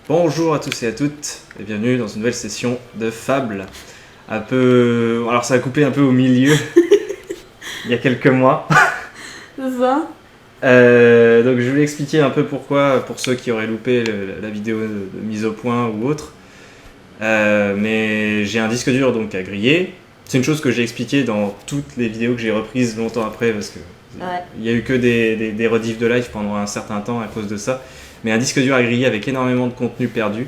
Bonjour à tous et à toutes et bienvenue dans une nouvelle session de Fable. Un peu... Alors ça a coupé un peu au milieu, il y a quelques mois. C'est ça. Donc je voulais expliquer un peu pourquoi, pour ceux qui auraient loupé la vidéo de mise au point ou autre. Mais j'ai un disque dur donc à griller. C'est une chose que j'ai expliqué dans toutes les vidéos que j'ai reprises longtemps après parce que il y a eu que des rediffs de live pendant un certain temps à cause de ça. Mais un disque dur à griller avec énormément de contenu perdu,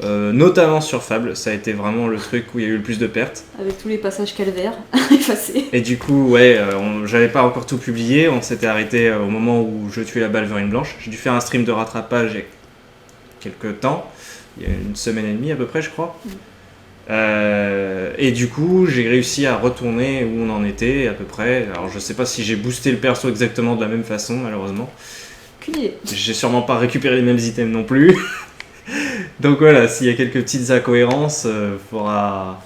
notamment sur Fable, ça a été vraiment le truc où il y a eu le plus de pertes. Avec tous les passages calvaires effacés. Et du coup, ouais, j'avais pas encore tout publié, on s'était arrêté au moment où je tuais la balverine blanche. J'ai dû faire un stream de rattrapage il y a quelques temps, il y a une semaine et demie à peu près, je crois. Et du coup, j'ai réussi à retourner où on en était à peu près. Alors, je sais pas si j'ai boosté le perso exactement de la même façon, malheureusement. J'ai sûrement pas récupéré les mêmes items non plus. Donc voilà, s'il y a quelques petites incohérences, faudra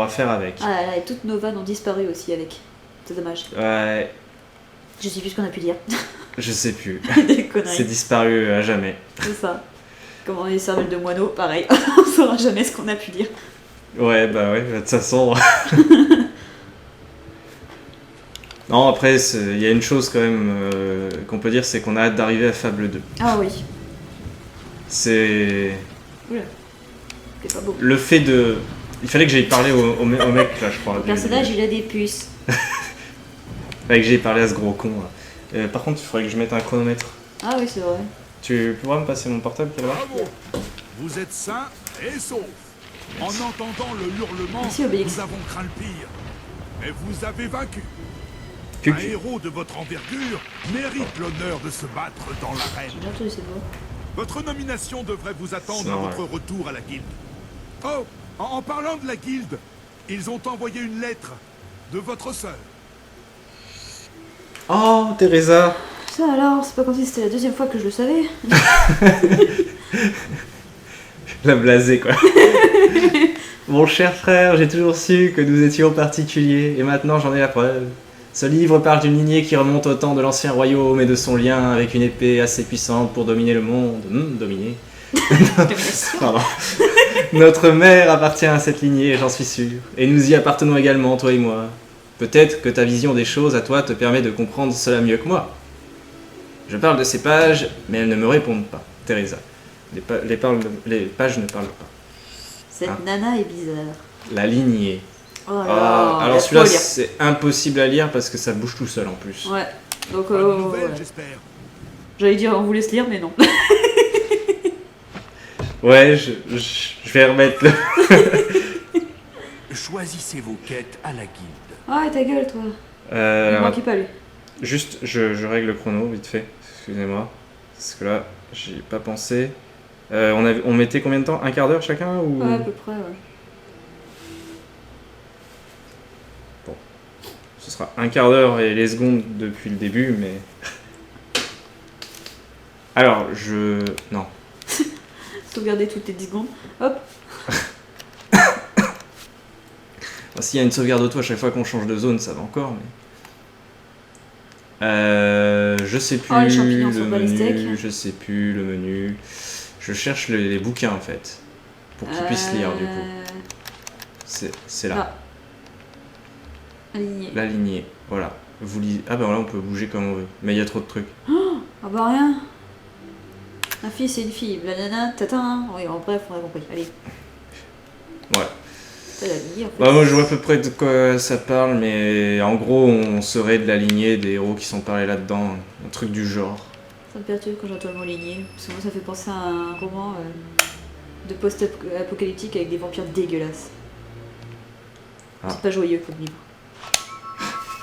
faire avec. Ah là là, et toutes nos vannes ont disparu aussi avec. C'est dommage. Ouais. Je sais plus ce qu'on a pu dire. Je sais plus. Des conneries. C'est disparu à jamais. C'est ça. Comme on est cervelle de moineau, pareil. On saura jamais ce qu'on a pu dire. Ouais, bah ouais, de toute façon. Non, après, il y a une chose quand même qu'on peut dire, c'est qu'on a hâte d'arriver à Fable 2. Ah oui. C'est... Oula. C'est pas beau. Le fait de... Il fallait que j'aille parler au mec là, je crois. Le personnage, il a des puces. Fallait que j'aille parler à ce gros con là. Par contre, il faudrait que je mette un chronomètre. Ah oui, c'est vrai. Tu pourras me passer mon portable, là-bas ? Bravo. Vous êtes sains et saufs. En entendant le hurlement, Merci, Obélix. nous avons craint le pire. Mais vous avez vaincu. Cuc. Un héros de votre envergure mérite l'honneur de se battre dans l'arène. J'ai bien entendu cette voix. Votre nomination devrait vous attendre C'est à normal. votre retour à la guilde. Oh, en parlant de la guilde, ils ont envoyé une lettre de votre sœur. Oh, Teresa. Ça alors, c'est pas comme si c'était la deuxième fois que je le savais. La blasée, quoi. Mon cher frère, j'ai toujours su que nous étions particuliers, et maintenant j'en ai la preuve. Ce livre parle d'une lignée qui remonte au temps de l'ancien royaume et de son lien avec une épée assez puissante pour dominer le monde. Dominer. Pardon. Notre mère appartient à cette lignée, j'en suis sûr. Et nous y appartenons également, toi et moi. Peut-être que ta vision des choses à toi te permet de comprendre cela mieux que moi. Je parle de ces pages, mais elles ne me répondent pas. Teresa. Les pages ne parlent pas. Cette Ah. nana est bizarre. La lignée. Oh là Ah, là, alors faut celui-là, lire. c'est impossible à lire parce que ça bouge tout seul en plus. Ouais. Donc, Bonne nouvelle, ouais. j'espère. J'allais dire, on vous laisse lire, mais non. Ouais, je vais remettre le... Choisissez vos quêtes à la guilde. Ah, ta gueule, toi. alors, Moi qui pas lu. juste, je règle le chrono vite fait. Excusez-moi. Parce que là, j'y ai pas pensé. On mettait combien de temps? Un quart d'heure chacun ou... Ouais, à peu près, ouais. Ce sera un quart d'heure et les secondes depuis le début, mais... Alors, non. Sauvegarder toutes les 10 secondes. Hop. Enfin, s'il y a une sauvegarde auto à chaque fois qu'on change de zone, ça va encore, mais... je sais plus Oh, les champignons le sont pas les menu, steaks. je sais plus le menu. Je cherche les bouquins en fait, pour qu'ils puissent lire du coup. C'est là, Là. Aligné. la lignée, voilà. Vous lisez... Ah ben là on peut bouger comme on veut, mais il y a trop de trucs. Ah bah rien. Un fils et une fille. Blablabla, tatin. Oui, en bref, on a compris. Allez. Ouais. C'est la lignée en fait. Bah moi je vois à peu près de quoi ça parle, mais en gros on serait de la lignée des héros qui sont parlés là-dedans, un truc du genre. Ça me perturbe quand j'entends le mot lignée. Parce que moi, ça fait penser à un roman de post-apocalyptique avec des vampires dégueulasses. Ah. C'est pas joyeux comme livre.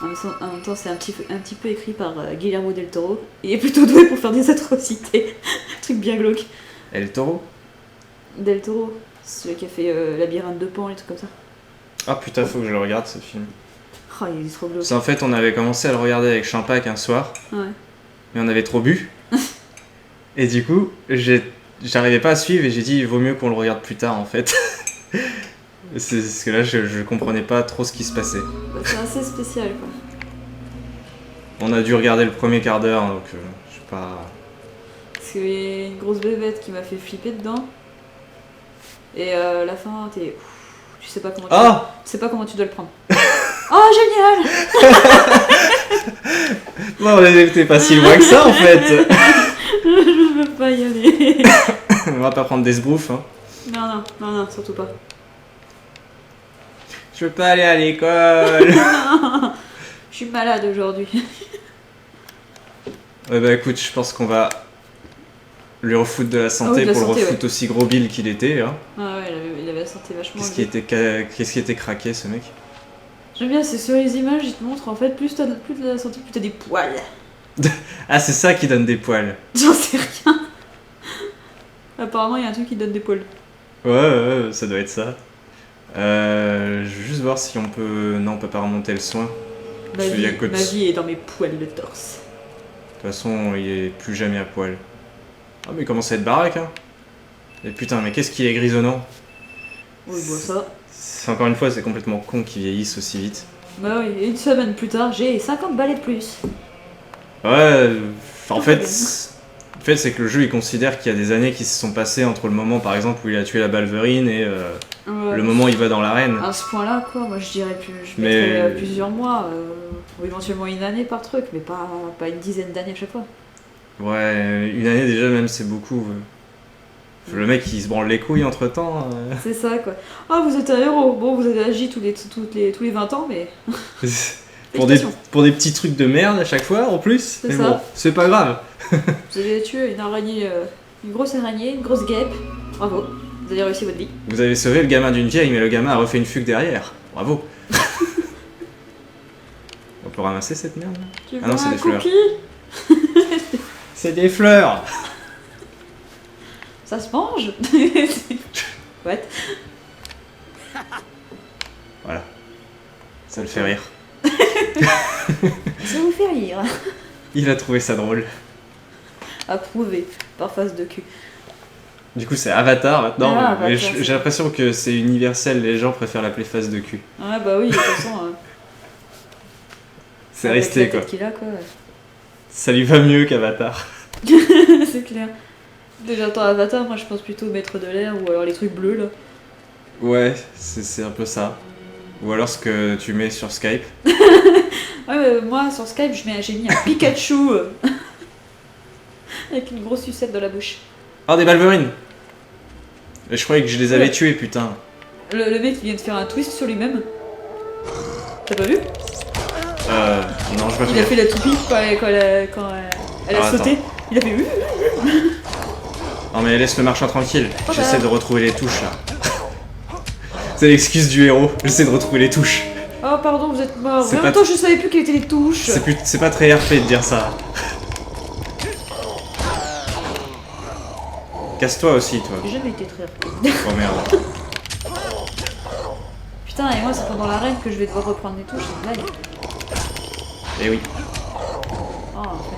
En même temps, c'est un petit peu écrit par Guillermo del Toro. Il est plutôt doué pour faire des atrocités. Un truc bien glauque. Et le taureau? Del Toro, c'est celui qui a fait Labyrinthe de Pan, les trucs comme ça. Ah putain, faut que je le regarde ce film. Oh, il est trop glauque. C'est en fait on avait commencé à le regarder avec Champac un soir, Ouais. mais on avait trop bu. Et du coup, j'arrivais pas à suivre et j'ai dit il vaut mieux qu'on le regarde plus tard en fait. C'est parce que là je comprenais pas trop ce qui se passait. Bah, c'est assez spécial quoi. On a dû regarder le premier quart d'heure donc je sais pas. parce qu'il y a une grosse bébête qui m'a fait flipper dedans. Et la fin, tu sais pas comment tu, tu sais pas comment tu dois le prendre. Oh, génial! Bon, t'es pas si loin que ça en fait. Je veux pas y aller. On va pas prendre des sbroufs, hein. Non, surtout pas. Je veux pas aller à l'école. Je suis malade aujourd'hui. Ouais bah écoute, je pense qu'on va lui refoutre de la santé de la pour santé, le refoutre aussi gros bill qu'il était. Hein. Ah ouais, il avait la santé vachement Qu'est-ce qui était craqué ce mec? J'aime bien, c'est sur les images, ils te montrent en fait, plus t'as de la santé, plus t'as des poils. Ah c'est ça qui donne des poils. J'en sais rien. Apparemment, il y a un truc qui donne des poils. Ouais, ça doit être ça. Je vais juste voir si on peut... Non, on peut pas remonter le soin. Ma Il y a que de- vie est dans mes poils de torse. De toute façon, il est plus jamais à poil. Ah mais il commence à être baraque, hein. Et putain, mais qu'est-ce qu'il est grisonnant. Oh, il voit ça. Encore une fois, c'est complètement con qu'ils vieillissent aussi vite. Bah oui, et une semaine plus tard, j'ai 50 balais de plus. Ouais, en fait, c'est que le jeu il considère qu'il y a des années qui se sont passées entre le moment par exemple où il a tué la Balverine et Ouais. le moment où il va dans l'arène. À ce point-là, quoi, moi je dirais plus, je Mais- mettrais plusieurs mois, ou éventuellement une année par truc, mais pas une dizaine d'années à chaque fois. Ouais, une année déjà même c'est beaucoup. Le mec il se branle les couilles entre temps. C'est ça, quoi. Ah, vous êtes un héros. Bon, vous avez agi tous les 20 ans, mais. pour des Félicitations. petits trucs de merde à chaque fois en plus. C'est Mais ça. bon, c'est pas grave. Vous avez tué une araignée, une grosse araignée, une grosse guêpe. Bravo. Vous avez réussi votre vie. Vous avez sauvé le gamin d'une vieille, mais le gamin a refait une fugue derrière. Bravo. On peut ramasser cette merde là? Tu Ah non, veux c'est un des fleurs. cookie? C'est des fleurs. Ça se mange? What? Voilà. Ça le fait rire. Ça vous fait rire. Il a trouvé ça drôle. Approuvé par face de cul. Du coup, c'est Avatar maintenant, Ah, mais Avatar, c'est j'ai l'impression que c'est universel, les gens préfèrent l'appeler face de cul. Ouais, bah oui, de toute façon. C'est avec resté la quoi. tête qu'il a, quoi. Ça lui va mieux qu'Avatar. C'est clair. Déjà, tant Avatar, moi je pense plutôt au maître de l'air ou alors les trucs bleus là. Ouais, c'est un peu ça. Ou alors ce que tu mets sur Skype. Ouais, mais moi sur Skype, j'ai mis un Pikachu avec une grosse sucette dans la bouche. Ah, des Balverines. Et je croyais que je les avais Ouais. tués, putain. Le mec il vient de faire un twist sur lui-même. T'as pas vu? Non, je vais Il a fait la toupie quand elle a Ah, sauté. Il a fait Non mais laisse le marchand tranquille. Oh, J'essaie bah. de retrouver les touches là. C'est l'excuse du héros. J'essaie de retrouver les touches. Oh pardon, vous êtes mort. C'est Mais en pas même temps, je savais plus quelles étaient les touches. C'est pas très RP de dire ça. Casse-toi aussi, toi. J'ai jamais été très rapide. Oh merde. Putain, et moi c'est pendant l'arène que je vais devoir reprendre les touches, c'est une blague. Eh oui. Oh, en fait.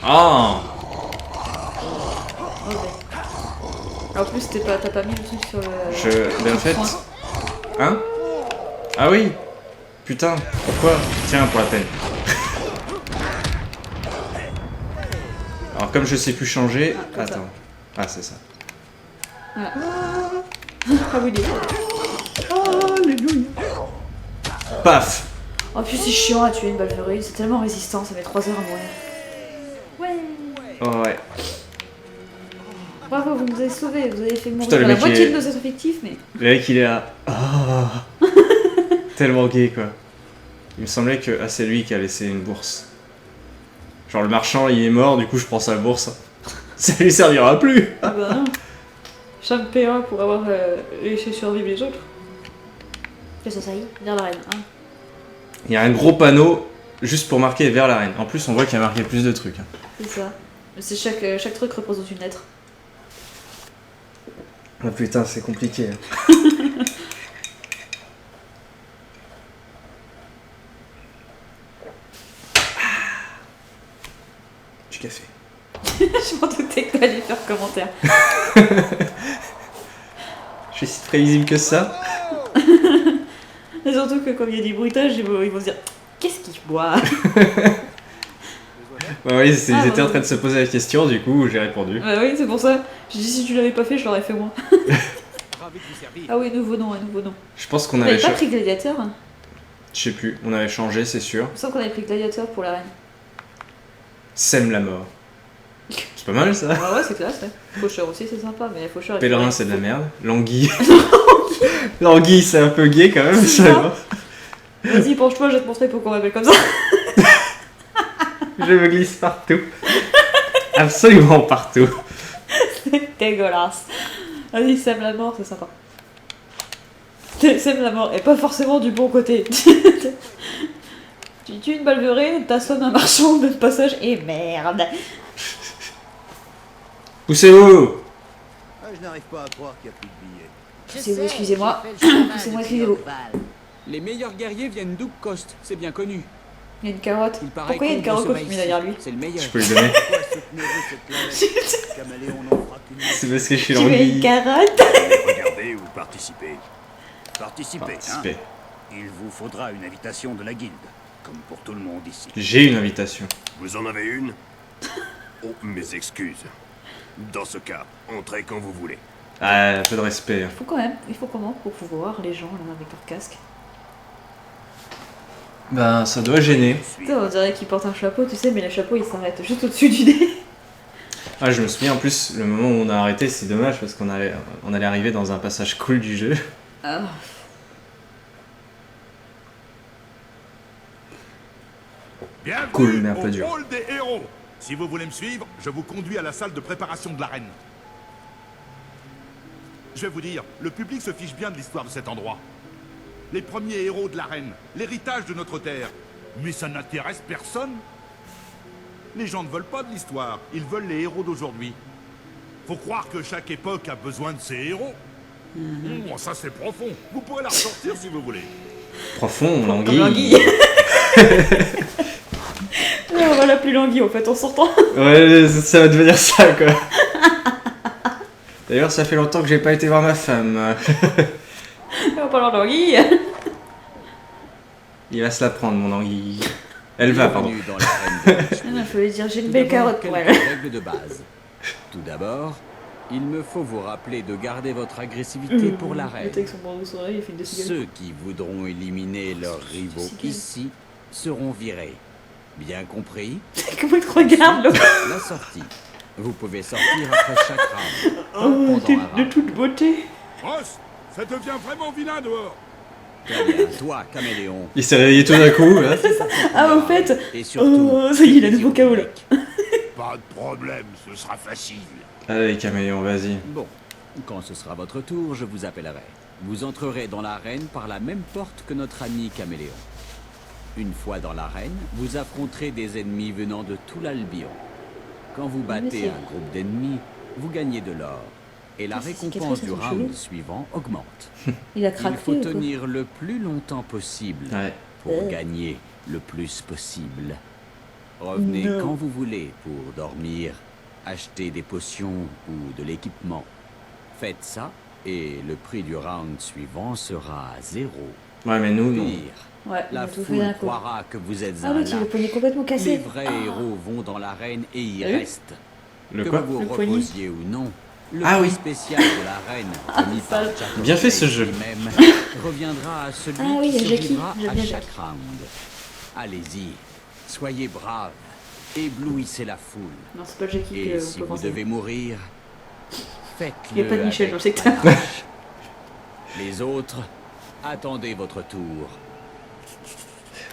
Ah. Oh, ouais. En plus, t'as pas mis le truc sur le. Ben en fait. Hein? Ah oui. Putain. Pourquoi? Tiens, pour la peine. Alors comme je sais plus changer. Ah, comme ça. Attends. Ah c'est ça. Voilà. Ah oui, il est. Paf. Oh, puis c'est chiant à tuer une Balverine, c'est tellement résistant, ça met 3 heures à mourir. Ouais. Oh ouais. Bravo, vous nous avez sauvés, vous avez fait mourir Putain, le la mec, moitié il est- de nos effectifs, mais. Le mec il est là. Ah. Tellement gay quoi. Il me semblait que ah, c'est lui qui a laissé une bourse. Genre le marchand il est mort, du coup je prends sa bourse. Ça lui servira plus. Ah bah non. Ça me paiera pour avoir laissé survivre les autres. Qu'est-ce que ça y est? Vers la reine, hein. Il y a un gros panneau juste pour marquer vers l'arène. En plus on voit qu'il y a marqué plus de trucs. Hein. C'est ça. C'est chaque truc représente une lettre. Ah putain c'est compliqué. Hein. Du café. Je m'en doutais que t'allais faire commentaire. Je suis si prévisible que ça. Et surtout que quand il y a des bruitages, ils vont se dire qu'est-ce qu'il boit? Bah oui, ils Ah, étaient en ouais. train de se poser la question, du coup j'ai répondu. Bah oui, c'est pour ça. J'ai dit si tu l'avais pas fait, je l'aurais fait moi. Ravi de vous servir. Ah oui, nouveau nom, un nouveau nom. Je pense On qu'on n'avait avait pas changé. pris Gladiateur. Hein. Je sais plus, on avait changé, c'est sûr. Il me semble qu'on avait pris Gladiateur pour la reine. Sème la mort. C'est pas mal ça. Ah ouais, c'est classe, ouais. Faucheur aussi, c'est sympa, mais Faucheur... Pèlerin, c'est de la merde. Languille. Languille, c'est un peu gay quand même, C'est ça ça. va. Vas-y, penche-toi, je vais te montrer pourquoi on m'appelle comme ça. Je me glisse partout. Absolument partout. C'est dégueulasse. Vas-y, sème la mort, c'est sympa. Sème la mort, et pas forcément du bon côté. Tu tues une balverée, t'assommes un marchand de passage, et merde. Poussez-vous. Ah, je n'arrive pas à croire qu'il n'y a plus de billets. Poussez-vous, excusez-moi. Poussez-moi, excusez-vous. Les meilleurs guerriers viennent d'Ouk Coast, c'est bien connu. Il y a une carotte. Il paraît Pourquoi il y a une qu'Ombre carotte se mis maïs. derrière lui? C'est le meilleur. Je peux lui donner. Pourquoi soutenez-vous cette planète Caméléon n'en fera qu'une. C'est parce que je suis Tu veux une l'anguille. carotte? Regardez ou participez. Participez, Participez. hein. Il vous faudra une invitation de la guilde, comme pour tout le monde ici. J'ai une invitation. Vous en avez une? Oh, mes excuses. Dans ce cas, entrez quand vous voulez. Ah, un peu de respect. Faut quand même, il faut comment pour pouvoir les gens là avec leur casque? Ben, ça doit gêner. Putain, on dirait qu'ils portent un chapeau, tu sais, mais le chapeau il s'arrête juste au-dessus du nez. Ah, je me souviens en plus, le moment où on a arrêté, c'est dommage parce qu'on allait arriver dans un passage cool du jeu. Ah. Bienvenue Cool, mais un peu au dur. rôle des héros. Si vous voulez me suivre, je vous conduis à la salle de préparation de l'arène. Je vais vous dire, le public se fiche bien de l'histoire de cet endroit. Les premiers héros de l'arène, l'héritage de notre terre. Mais ça n'intéresse personne. Les gens ne veulent pas de l'histoire, ils veulent les héros d'aujourd'hui. Faut croire que chaque époque a besoin de ses héros. Ça c'est profond. Vous pourrez la ressortir si vous voulez. Profond, Comme l'anguille. l'anguille. Ouais, on va l'appeler l'anguille en fait en sortant. Ouais, ça va devenir ça quoi. D'ailleurs, ça fait longtemps que j'ai pas été voir ma femme. On va parler de l'anguille. Il va se la prendre, mon anguille. Elle va, pardon. Bienvenue dans l'arène de Il faut lui dire j'ai une Tout belle d'abord, carotte pour quelques elle. règles de base. Tout d'abord, il me faut vous rappeler de garder votre agressivité pour Le l'arène. texte en bandeau sur l'oreille, il fait une de cigales. Ceux qui voudront éliminer leurs rivaux Cigale. ici seront virés. Bien compris? Comment il te regarde là? La sortie. Vous pouvez sortir après chaque round. Oh, Pendant t'es un de round. toute beauté. Ross, ça devient vraiment vilain dehors. Très bien, toi, Caméléon. Il s'est réveillé tout d'un coup, là. Ah, au fait. Et surtout, Oh, ça y est, il a le nouveau KO là. Pas de problème, ce sera facile. Allez, caméléon, vas-y. Bon, quand ce sera votre tour, je vous appellerai. Vous entrerez dans l'arène par la même porte que notre ami Caméléon. Une fois dans l'arène, vous affronterez des ennemis venant de tout l'Albion. Quand vous battez monsieur. un groupe d'ennemis, vous gagnez de l'or. Et la Ah, ces récompense cicatrices, du elles sont round cheloues. suivant augmente. Il a Il craqué faut ou quoi? tenir le plus longtemps possible Ouais. pour gagner le plus possible. Revenez Non. quand vous voulez pour dormir, acheter des potions ou de l'équipement. Faites ça et le prix du round suivant sera 0. Ouais, mais nous, non. Pire, Ouais, il a la tout fait foule d'un coup. croira que vous êtes Ah un oui, tu le lâche. poignet complètement Les cassé. vrais Ah. héros vont dans l'arène et y Ah oui restent. Le que quoi vous Le vous poignet. reposiez ou non, le Ah prix oui. spécial de l'arène, remis par sale. Jack Bien fait, ce O'Reilly jeu. lui-même, reviendra à celui Ah oui, qui il y a Jackie. survivra J'aime à bien chaque Jackie. round. Allez-y, soyez braves, éblouissez la foule. Non, c'est pas Jackie Et qu'on si peut vous penser. devez mourir, faites-le. Il y a pas de Michel avec dans le secteur. panache. Les autres, attendez votre tour.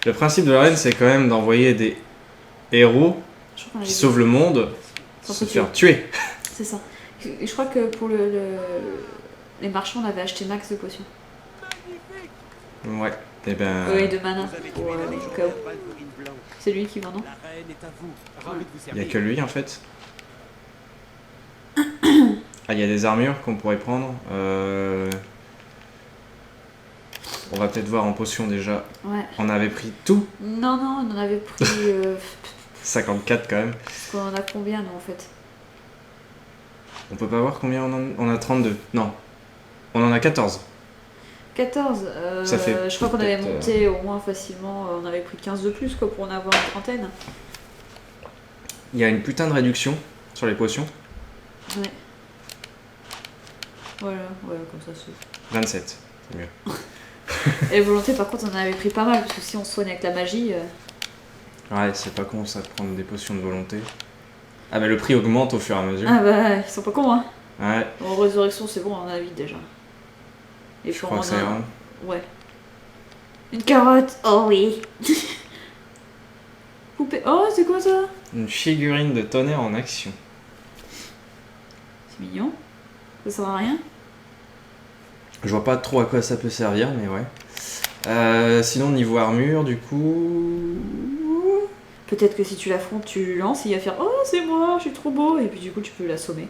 Le principe de l'arène, c'est quand même d'envoyer des héros Je crois qu'on qui avait sauvent le monde Sans se se faire tuer. C'est ça. Et je crois que pour les marchands, on avait acheté max de potions. Ouais. Et ben. Et de mana pour au cas où. Valverine blanche. C'est lui qui vend, non? La reine est à vous. Ravi de vous Il y a servir. que lui en fait. Ah, il y a des armures qu'on pourrait prendre. On va peut-être voir en potion déjà. Ouais. On avait pris tout. Non, non, on en avait pris. 54 quand même. Parce qu'on en a combien, nous, en fait? On peut pas voir combien on a 32. Non. On en a 14. 14. Ça fait je crois qu'on avait peut-être, monté au moins facilement. On avait pris 15 de plus, quoi, pour en avoir une trentaine. Il y a une putain de réduction sur les potions. Ouais. Voilà, ouais, comme ça c'est. 27, c'est mieux. Et volonté, par contre, on en avait pris pas mal, parce que si on se soigne avec la magie. Ouais, c'est pas con ça de prendre des potions de volonté. Ah, mais le prix augmente au fur et à mesure. Ah bah, ils sont pas cons, hein. Ouais, En résurrection, c'est bon, on en a vite déjà. Et je crois que ça ira. Ouais. Une carotte, oh oui. Poupée, oh, c'est quoi ça? Une figurine de tonnerre en action. C'est mignon. Ça sert à rien. Je vois pas trop à quoi ça peut servir, mais ouais. Sinon, niveau armure, du coup. Peut-être que si tu l'affrontes, tu lances et il va faire oh, c'est moi, je suis trop beau. Et puis du coup, tu peux l'assommer.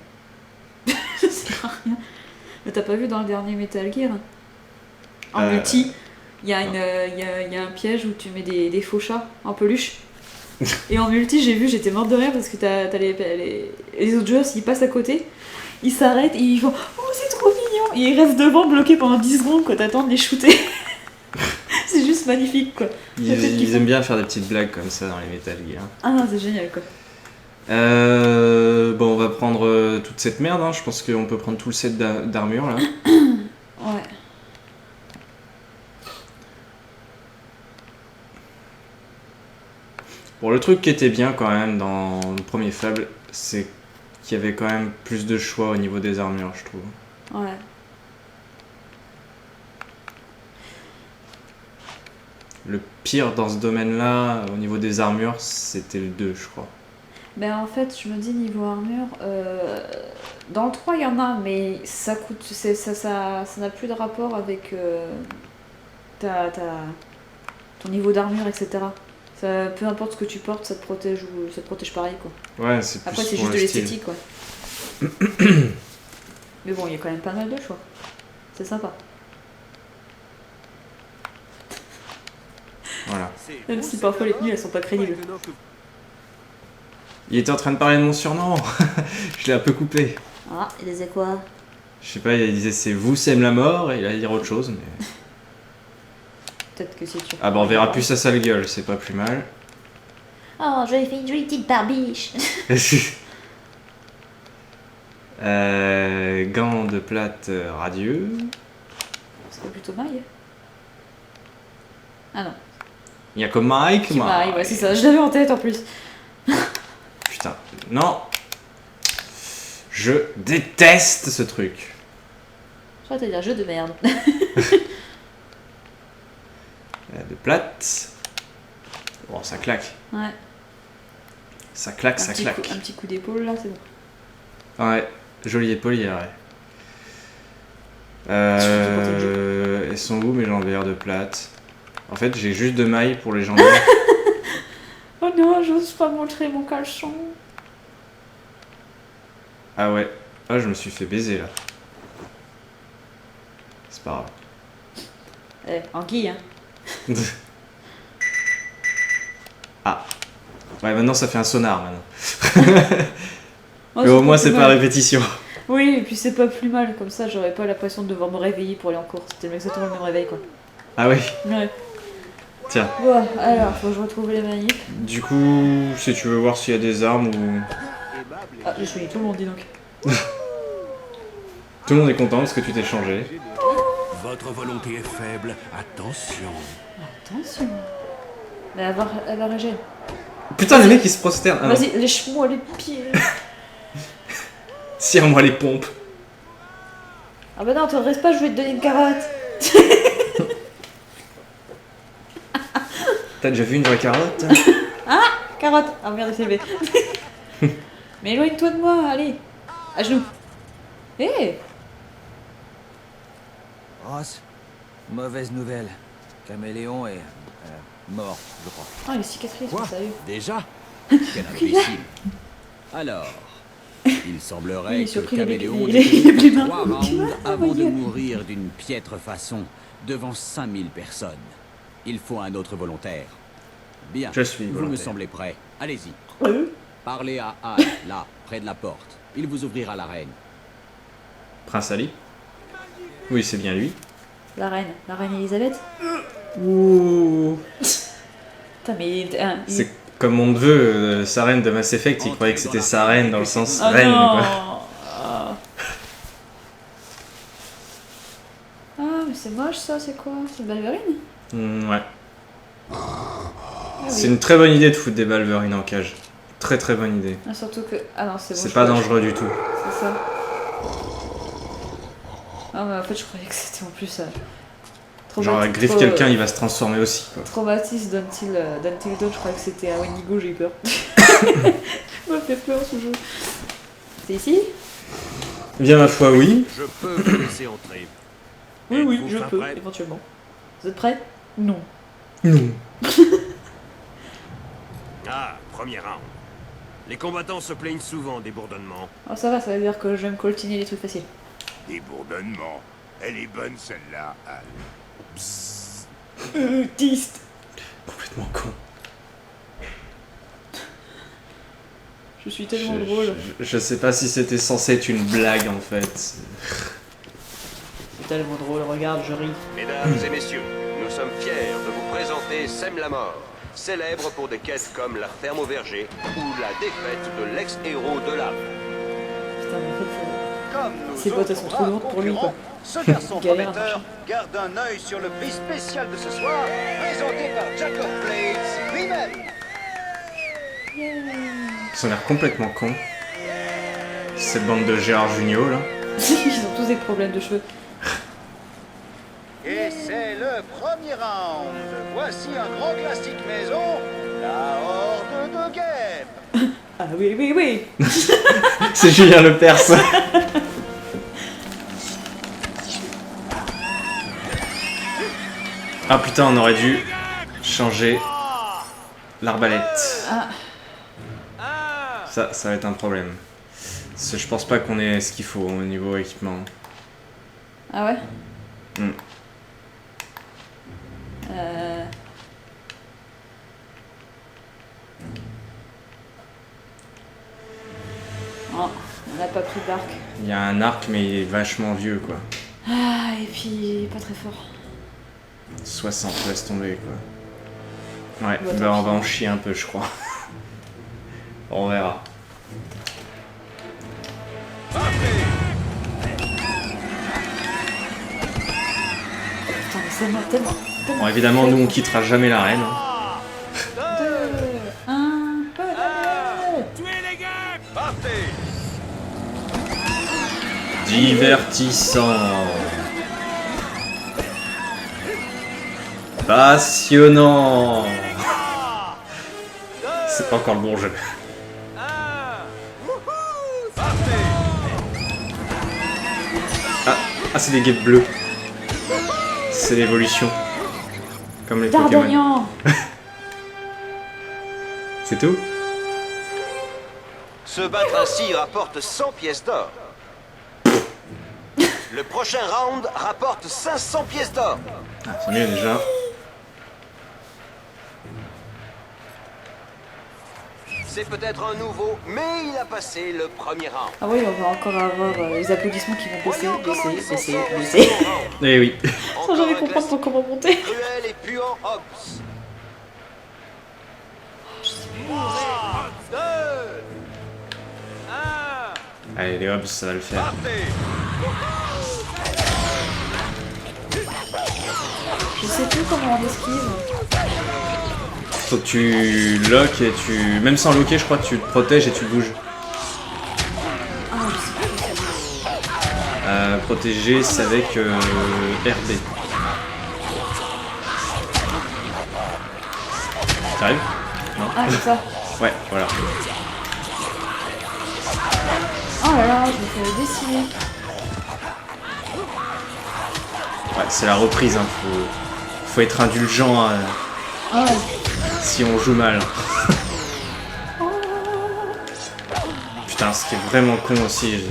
Ça sert à rien. Mais t'as pas vu dans le dernier Metal Gear? En multi, il y a un piège où tu mets des faux chats en peluche. Et en multi, j'ai vu, j'étais morte de rire parce que t'as les autres joueurs, s'ils passent à côté, ils s'arrêtent et ils font oh, c'est trop mignon. Et ils restent devant bloqués pendant 10 secondes quoi, t'attends de les shooter. C'est juste magnifique quoi. Ils aiment bien faire des petites blagues comme ça dans les Metal Gear. Ah non, c'est génial quoi. Bon, on va prendre toute cette merde, hein. Je pense qu'on peut prendre tout le set d'armure là. Ouais. Bon, le truc qui était bien quand même dans le premier Fable, c'est qu'il y avait quand même plus de choix au niveau des armures, je trouve. Ouais. Le pire dans ce domaine-là, au niveau des armures, c'était le 2, je crois. Ben en fait, je me dis niveau armure, dans le 3 il y en a, mais ça coûte, ça n'a plus de rapport avec ton niveau d'armure, etc. Ça, peu importe ce que tu portes, ça te protège ou ça te protège pareil quoi. Ouais, c'est plus Après c'est pour juste de le style. l'esthétique quoi. Mais bon, il y a quand même pas mal de choix. C'est sympa. Voilà. Même si parfois les tenues elles sont pas crédibles. Il était en train de parler de mon surnom. Je l'ai un peu coupé. Ah, il disait quoi? Je sais pas, il disait c'est vous sème la mort et il allait dire autre chose, mais... Peut-être que si tu... Ah bah on verra plus sa sale gueule, c'est pas plus mal. Oh, je lui ai fait une jolie petite barbiche. Gants de plate radieux. C'est pas plutôt maille? Ah non. Il y a comme Mike. Qui maille, ouais c'est ça, je l'avais en tête en plus. Putain, non. Je déteste ce truc. Je crois que t'allais dire jeu de merde. De plate. Bon, ça claque. Ouais. Ça claque, ça claque. Un petit coup d'épaule là, c'est bon. Ouais, jolie épaule, il y aurait. Elles sont où mes jambières de plate? En fait, j'ai juste 2 mailles pour les jambières. Oh non, j'ose pas montrer mon caleçon. Ah ouais. Ah, je me suis fait baiser là. C'est pas grave. Anguille, hein. Ah. Ouais, maintenant ça fait un sonar maintenant. Oh, Mais au moins c'est plus pas mal. répétition. Oui, et puis c'est pas plus mal, comme ça j'aurais pas l'impression de devoir me réveiller pour aller en cours. C'était exactement le même réveil quoi. Ah oui. Ouais. Tiens. Bon, alors, faut que je retrouve les manifs. Du coup, si tu veux voir s'il y a des armes ou... Ah, j'ai choisi tout le monde, dis donc. Tout le monde est content parce que tu t'es changé. Votre volonté est faible, attention. Attention. Mais elle va régénérer. Putain, les mecs ils se prosternent. Ah non. Vas-y, lèche-moi les pieds. Serre-moi les pompes. Ah bah non, te reste pas, je vais te donner une carotte. T'as déjà vu une vraie carotte? Carotte. Ah merde, c'est levé. Mais éloigne-toi de moi, allez. À genoux. Hé Ross, mauvaise nouvelle. Caméléon est mort, je crois. Oh, les cicatrices, Quoi? sérieux. Déjà? Quel imbécile. Alors, il semblerait Il est que surpris, Caméléon il est plus main. 3 rounds avant de Regarde. mourir d'une piètre façon devant 5000 personnes. Il faut un autre volontaire. Bien, Je suis vous me volontaire. semblez prêt. Allez-y. Euh Parlez à Anne, là, près de la porte. Il vous ouvrira la reine. Prince Ali? Oui, c'est bien lui. La reine Elisabeth. Ouh. Putain, mais. C'est Comme mon neveu, Saren de Mass Effect, il croyait que c'était Saren dans le sens Ah reine, non. quoi. Ah, mais c'est moche ça, c'est quoi? C'est Balverine? Ouais. Ah, C'est oui. une très bonne idée de foutre des balverines en cage. Très très bonne idée. Ah, surtout que. Ah non, c'est bon. C'est je pas crois- dangereux du tout. C'est ça. Ah, mais en fait, je croyais que c'était en plus. Genre, elle griffe quelqu'un, il va se transformer aussi, quoi. Traumatisme d'Until Dawn, je croyais que c'était à Wendigo, j'ai eu peur. Ça m'a fait peur ce jeu. C'est ici? Bien ma foi, oui. Je peux vous laisser entrer. Oui, oui, Êtes-vous je fin peux, prêt? éventuellement. Vous êtes prêts? Non. Non. Ah, premier round. Les combattants se plaignent souvent des bourdonnements. Oh, ça va, ça veut dire que je vais me coltiner les trucs faciles. Des bourdonnements. Elle est bonne celle-là, Al. Autiste. Complètement con. Je suis tellement drôle. Je sais pas si c'était censé être une blague en fait. C'est tellement drôle, regarde, je ris. Mesdames et messieurs, nous sommes fiers de vous présenter Sem la Mort, célèbre pour des quêtes comme la ferme au verger ou la défaite de l'ex-héros de l'âme. Putain, mais en fait, Comme nos ses bottes elles sont autres trop braves lourdes pour lui, quoi. concurrents, ce garçon Galère, prometteur garde un œil sur le prix spécial de ce soir, présenté par Jack of Blades lui-même. Ça a l'air complètement con. Cette bande de Gérard Jugnot là. Ils ont tous des problèmes de cheveux. Et c'est le premier round. Voici un grand classique maison, la Horde de Guêpes. Ah oui, oui, oui. C'est Julien Lepers. Ah putain, on aurait dû changer l'arbalète. Ah, Ça va être un problème. Je pense pas qu'on ait ce qu'il faut au niveau équipement. ah ouais. Hmm. Oh, on n'a pas pris d'arc. Il y a un arc mais il est vachement vieux quoi. Ah, et puis pas très fort. 60, laisse tomber quoi. Ouais, Bah, bah tant on va pis. en chier un peu je crois. On verra. Putain, mais ça m'a tellement. Bon évidemment nous on quittera jamais l'arène. Hein. 2, 1, Partez. Divertissant. Passionnant. C'est pas encore le bon jeu. Ah c'est des guêpes bleues. C'est l'évolution. Comme les Pokémon. D'Artagnan. C'est tout? Se battre ainsi rapporte 100 pièces d'or. Le prochain round rapporte 500 pièces d'or. Ah, c'est mieux déjà. C'est peut-être un nouveau, mais il a passé le premier round. Ah oui, on va encore avoir les applaudissements qui vont baisser, Voyons comment baisser, ils baisser, s'en sortent baisser. au round. Eh oui. Sans Encore jamais un comprendre classique. pour comment monter. Cruel et puant Hobbs. Allez les Hobbs ça va le faire. Je sais plus comment on esquive. Faut que tu lock et tu... Même sans locker je crois que tu te protèges et tu bouges. Ah, je sais plus. Protéger c'est avec RB. T'arrives? Ah, c'est ça. Ouais, voilà. Oh là là, je me fais dessiner. Ouais, c'est la reprise, hein. Faut être indulgent Ah ouais. si on joue mal. Putain, ce qui est vraiment con aussi, je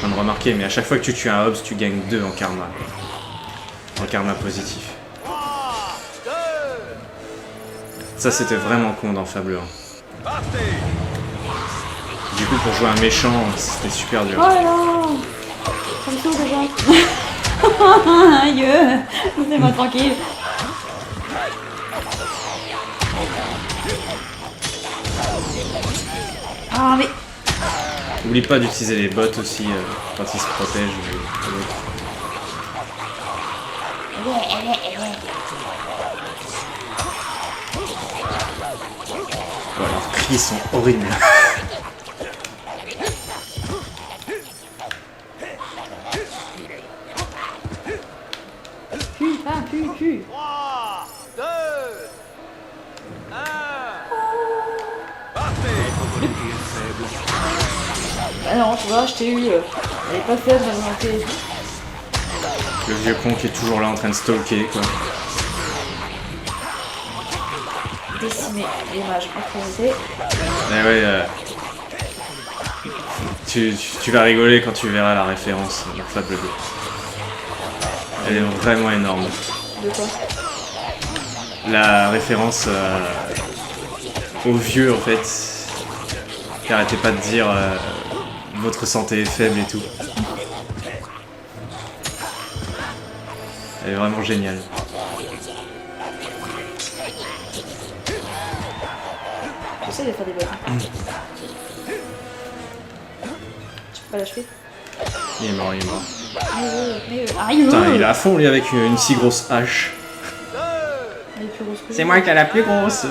viens de remarquer, mais à chaque fois que tu tues un Hobbs, tu gagnes 2 en karma. En karma positif. Ça, c'était vraiment con dans Fable 1. Du coup, pour jouer un méchant, c'était super dur. Oh là là. Ça me saoule déjà. Aïe. Laissez-moi tranquille. Ah, mais. Oublie pas d'utiliser les bots aussi quand ils se protègent. Voilà, leurs cris sont horribles. Pu. 3, 2, 1. Ah non, tu vois, je t'ai eu. Elle est pas faible, la volonté. Le vieux con qui est toujours là en train de stalker, quoi. Dessiner les mages en priorité. Eh ouais, tu vas rigoler quand tu verras la référence dans Fable 2. Elle est vraiment énorme. De quoi? La référence au vieux, en fait, qui arrêtait pas de dire votre santé est faible et tout. Elle est vraiment géniale. J'essaie de faire des bugs. Tu peux pas l'achever? Il est mort. Aïe. Putain, il est à fond, lui, avec une si grosse hache. Elle est plus grosse que C'est moi qui ai la plus grosse.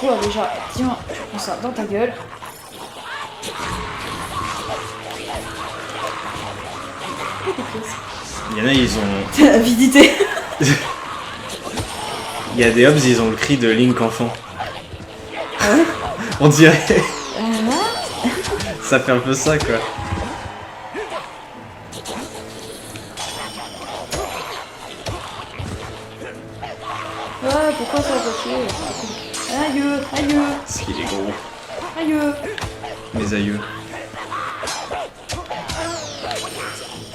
Toi déjà, tiens, tu prends ça dans ta gueule. Oh, des pièces. Il y en a, ils ont... T'as avidité. Il y a des hobs, ils ont le cri de Link enfant. Ah ouais? On dirait. Ça fait un peu ça, quoi. Ouais, pourquoi ça va pas tuer? Aïe. Parce qu'il est gros. Aïe. Mes aïeux.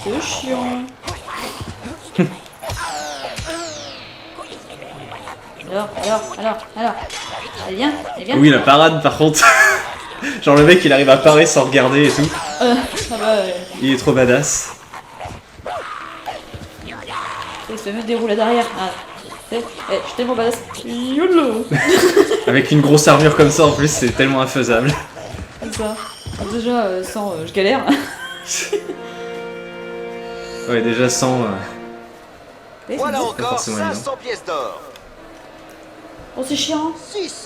C'est chiant. Alors. Elle vient. Oui, la parade, par contre. Genre, le mec, il arrive à parer sans regarder et tout. Ça va. Il est trop badass. Il se met des roulades derrière. Ah. Je suis tellement badass. YOLO. Avec une grosse armure comme ça, en plus, c'est tellement infaisable. C'est ça. Déjà, sans, je galère. Ouais, déjà sans... Voilà pas encore forcément 500 pièces d'or. Oh, c'est chiant. 6.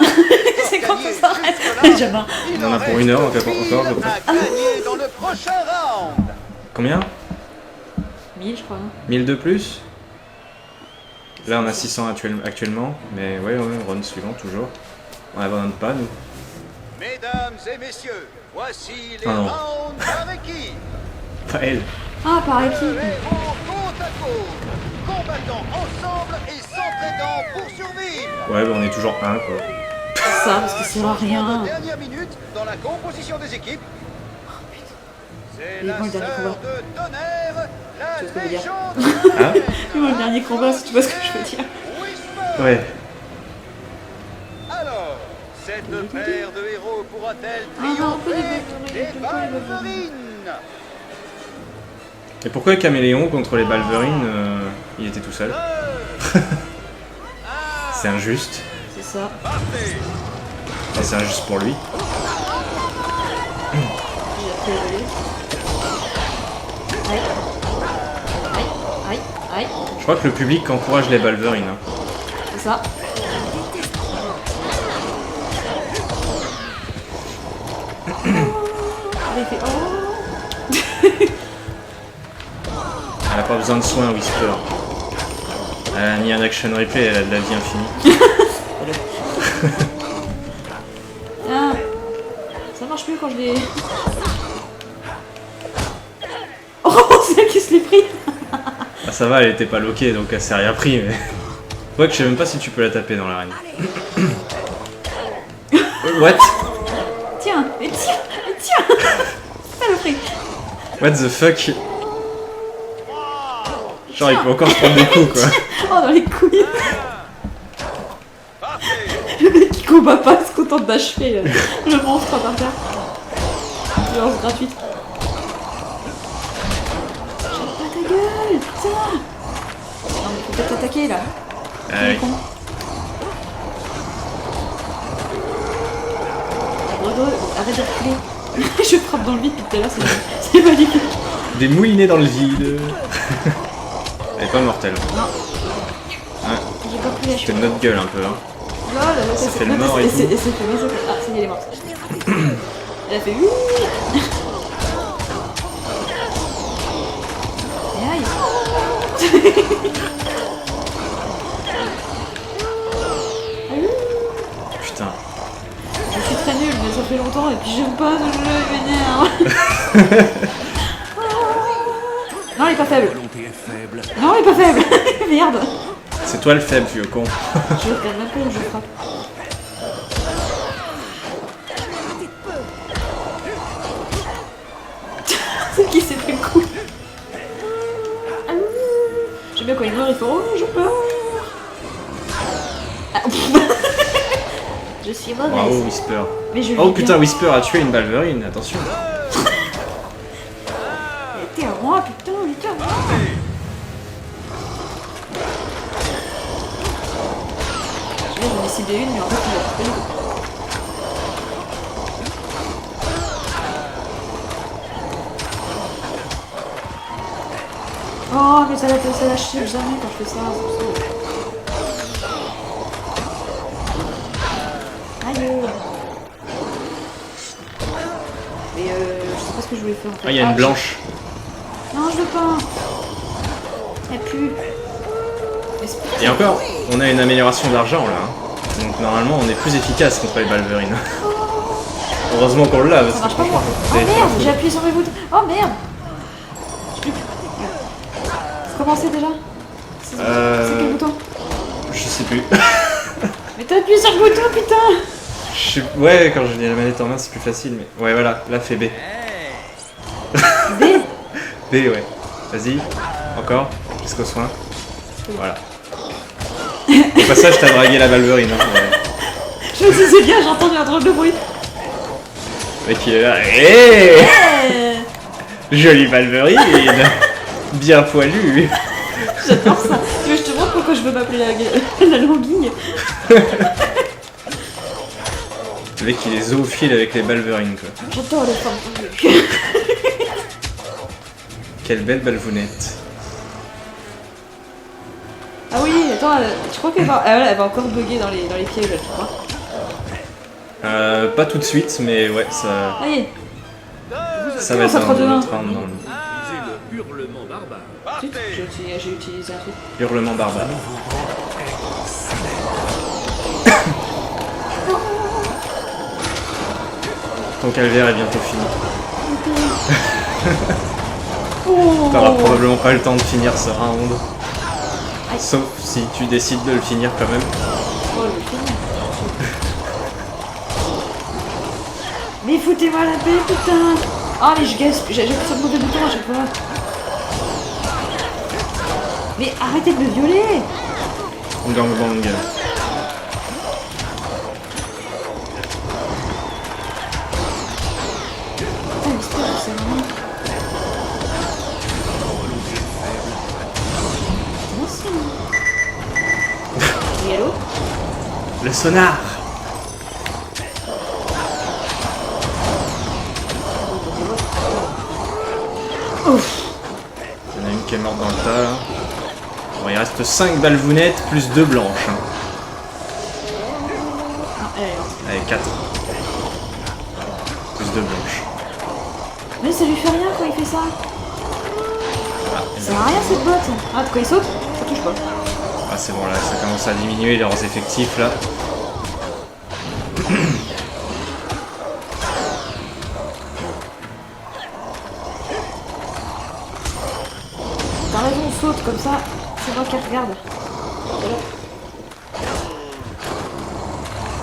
C'est quand ça s'arrête. Jamais. On en a pour 1 heure encore, à peu près. À gagner dans le prochain round. Combien 1000, je crois. Hein. 1000 de plus. Là, on a 600 actuellement. Mais ouais, run suivant, toujours. On n'abandonne pas, nous. Mesdames et messieurs, voici les Ah non. rounds par équipe. Pas elle. Ah, par équipe. Héros côte à côte, combattant ensemble et s'entraidant pour survivre. Ouais, bah, on est toujours 1, quoi. Ça, parce que ça sert à rien. Dernière minute dans la composition des équipes. C'est Et la moi, le dernier sœur combat. de Tonnerre, Tu vois ce que je veux la dire. légende. Hein C'est moi le dernier combat, si tu vois ce que je veux dire. Whisper. Ouais. Alors, cette paire de héros pourra-t-elle Ah non, on peut triompher les des Balverines. Balverines? Et pourquoi Caméléon contre les Balverines, il était tout seul? C'est injuste. C'est ça. Parfait. Enfin, c'est injuste pour lui. Il a fait voler. Aïe. Je crois que le public encourage les Balverines. Hein. C'est ça. Il fait oh. Elle a pas besoin de soins, Whisper. Elle a mis un action replay, elle a de la vie infinie. Ah. Ça marche plus quand je l'ai. Oh, c'est elle qui se l'est pris. Ah, ça va, elle était pas loquée, donc elle s'est rien pris, mais... Ouais, que je sais même pas si tu peux la taper dans l'arène. What? Tiens. Saloperie. What the fuck? Genre, il peut encore se prendre des coups, quoi. Oh, dans les couilles. Le mec qui combat pas, se contente d'achever le monstre par terre. Violence gratuite. Jette pas ta gueule, putain. fait t'attaquer là. Ah oui. Con. Arrête de reculer. Je frappe dans le vide depuis tout à l'heure, c'est magnifique. Des moulinets dans le vide. Elle est pas mortelle. Non. Ouais. J'ai pas pu la C'était de notre gueule un peu. Hein. Là, Ça fait le mort et tout. Ah, ça y est, elle est morte. Elle a fait oui. Et aïe. Putain. Je suis très nulle, mais ça fait longtemps et puis j'aime pas ce jeu, il m'énerve. Non, il est pas faible. Volonté est faible. Non, il est pas faible. Merde. C'est toi le faible, vieux con. Je regarde même pas où je frappe. C'est qui s'est pris le coup. J'aime bien quand il meurt, il fait oh j'ai peur. Ah, je suis mauvaise. Bravo Whisper. Mais je Oh vis putain, bien. Whisper a tué une Balverine, attention. T'es à moi, putain, il était à moi. Je vais en ciblé une, mais en fait il a coupé le coup. Oh, mais ça lâche jamais quand je fais ça. Aïe. Mais je sais pas ce que je voulais faire en fait. Ah, il y a une blanche. Non, je veux pas. Elle pue. Et encore, on a une amélioration d'argent là. Hein. Donc normalement, on est plus efficace contre les Balverines. Heureusement qu'on l'a, parce Ça que marche pas. franchement, Oh merde, j'ai appuyé sur mes boutons. Oh merde. Comment c'est déjà? C'est quel bouton? Je sais plus. Mais t'as appuyé sur le bouton, putain. Ouais, quand j'ai la manette en main, c'est plus facile, mais... Ouais, voilà, là, fais B. B. B, ouais. Vas-y, encore, jusqu'au soin. Voilà. Au passage, t'as dragué la Balverine. Hein, ouais. Je me suis dit, c'est bien, j'ai entendu un drôle de bruit. Le mec, il est là. Hey jolie Balverine. Bien poilu. J'adore ça. Tu veux que je te montre pourquoi je veux m'appeler la languille? Le mec, il est zoophile avec les Balverines, quoi. J'adore les femmes. Quelle belle balvounette. Ah oui, attends, tu crois qu'elle va... elle va encore bugger dans les pièges, tu crois? Pas tout de suite, mais ouais, ça... Allez. Ça va être un autre round dans le... Le hurlement barbare. J'ai utilisé un truc. Hurlement barbare. Ton calvaire est bientôt fini. Oh. T'auras probablement pas le temps de finir ce round. Sauf si tu décides de le finir quand même. Oh, je vais finir. Mais foutez-moi la paix, putain. Ah, mais je gaspille, j'ai sur le mauvais bouton à chaque fois. Mais arrêtez de me violer. Gangbang. Putain, l'histoire, c'est vraiment... Attention. Oui, allô? Le sonar. Ouf. Il y en a une qui est morte dans le tas là. Bon, il reste 5 balvounettes plus 2 blanches. Hein. Ah, elle est morte. Allez, 4. Plus 2 blanches. Mais ça lui fait rien quand il fait ça. Ça sert à rien cette botte. Ah, quand il saute, ça touche pas. Ah, c'est bon là, ça commence à diminuer leurs effectifs là. T'as raison, on saute comme ça, c'est moi qui regarde. Voilà.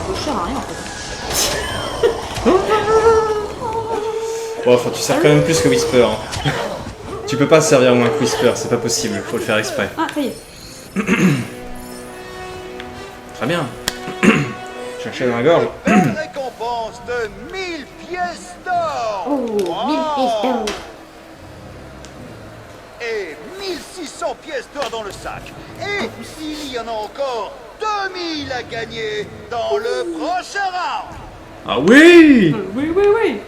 Ça sert à rien en fait. Bon, enfin, tu sers quand même plus que Whisper. Hein. Tu peux pas servir moins que Whisper, c'est pas possible, faut le faire exprès. Ah, ça y est. Très bien. Chercher dans la gorge. Belle récompense de 1000 pièces d'or. Oh, 1000 pièces d'or. Et 1500 600 pièces d'or dans le sac. Et il y en a encore 2000 à gagner dans le prochain round. Ah oui! Oui, oui, oui.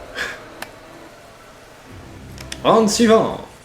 Round suivant.